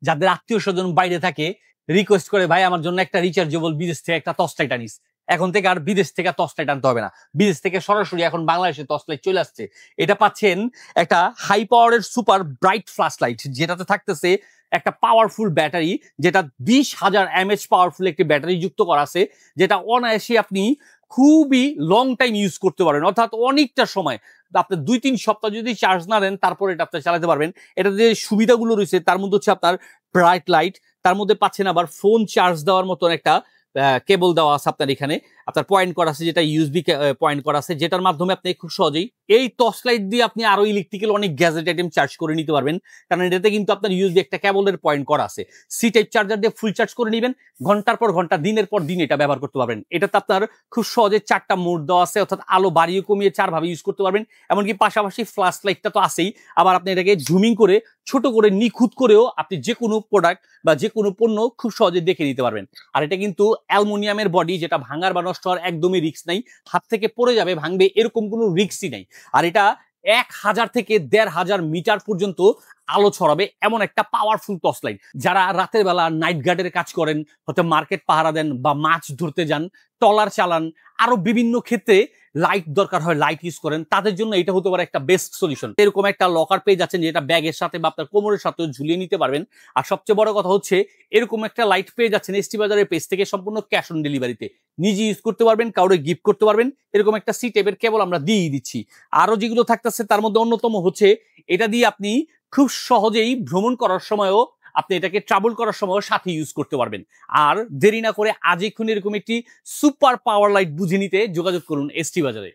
যাদের আত্মীয় স্বজন বাইরে থাকে রিকোয়েস্ট করে, ভাই আমার জন্য একটা রিচার্জেবল বিদেশ থেকে একটা টর্চ লাইট আনিস। এখন থেকে আর বিদেশ থেকে টর্চ লাইট আনতে হবে না, বিদেশ থেকে সরাসরি এখন বাংলাদেশে টর্চ লাইট চলে আসছে। এটা পাচ্ছেন একটা হাই পাওয়ারের সুপার ব্রাইট ফ্ল্যাশ লাইট, যেটাতে থাকতেছে একটা পাওয়ারফুল ব্যাটারি, যেটা 20,000 mAh পাওয়ারফুল একটি ব্যাটারি যুক্ত করা আছে, যেটা অনায়াসে আপনি খুবই লং টাইম ইউজ করতে পারেন, অর্থাৎ অনেকটা সময়। আপনার 2-3 সপ্তাহ যদি চার্জ না দেন তারপরে এটা আপনি চালাতে পারবেন। এটা যে সুবিধাগুলো রয়েছে তার মধ্যে হচ্ছে আপনার ব্রাইট লাইট, তার মধ্যে পাচ্ছেন আবার ফোন চার্জ দেওয়ার মতন একটা কেবল দেওয়া আছে আপনার এখানে, আপনার পয়েন্ট করা আছে, যেটা ইউএসবি পয়েন্ট করা আছে, যেটার মাধ্যমে আপনি খুব সহজেই এই টর্চ লাইট দিয়ে আপনি আরো ইলেকট্রিক্যাল অনেক গ্যাজেট আইটেম চার্জ করে নিতে পারবেন। কারণ এটাতে কিন্তু আপনার ইউএসবি একটা কেবলের পয়েন্ট করা আছে। সি টাইপ চার্জার দিয়ে ফুল চার্জ করে নেবেন, ঘন্টার পর ঘন্টা দিনের পর দিন এটা ব্যবহার করতে পারবেন। এটাতে আপনার খুব সহজে 4টা মোড দেওয়া আছে, অর্থাৎ আলো বাড়িয়ে কমিয়ে 4 ভাবে ইউজ করতে পারবেন। এমনকি পাশাপাশি ফ্ল্যাশ লাইটটা তো আছেই, আবার আপনি এটাকে জুমিং করে ছোট করে নিখুঁত করেও আপনি যে কোনো প্রোডাক্ট বা যে কোনো পণ্য খুব সহজে দেখে নিতে পারবেন। আর এটা কিন্তু অ্যালুমিনিয়ামের বডি, যেটা ভাঙার বা নষ্ট হওয়ার একদমই রিস্ক নাই, হাত থেকে পড়ে যাবে ভাঙবে এরকম কোনো রিস্কই নাই। আর এটা 1000 থেকে 1500 মিটার পর্যন্ত আলো ছড়াবে এমন একটা পাওয়ারফুল টর্চ লাইট। যারা রাতের বেলা নাইট গার্ডের কাজ করেন, হয়তো মার্কেট পাহারা দেন বা মাছ ধরতে যান, ট্রলার চালান, আরো বিভিন্ন ক্ষেত্রে লাইট দরকার হয়, লাইট ইউজ করেন, তাদের জন্য এটা হতে পারে একটা বেস্ট সলিউশন। এরকম একটা লকার পেয়ে যাচ্ছেন, যেটা ব্যাগের সাথে বা আপনার কোমরের সাথে ঝুলিয়ে নিতে পারবেন। আর সবচেয়ে বড় কথা হচ্ছে এরকম একটা লাইট পেয়ে যাচ্ছেন এসটি বাজারের পেজ থেকে সম্পূর্ণ ক্যাশ অন ডেলিভারিতে। নিজে ইউজ করতে পারবেন, কাউরে গিফট করতে পারবেন। এরকম একটা সি টাইপের কেবল আমরা দিয়ে দিচ্ছি। আরো যেগুলো থাকতেছে তার মধ্যে অন্যতম হচ্ছে এটা দিয়ে আপনি খুব সহজেই ভ্রমণ করার সময়ও, আপনি এটাকে ট্রাভেল করার সময় সাথে ইউজ করতে পারবেন। আর দেরি না করে আজ এক্ষুনি এরকম একটি সুপার পাওয়ার লাইট বুঝে নিতে যোগাযোগ করুন এসটি বাজারে।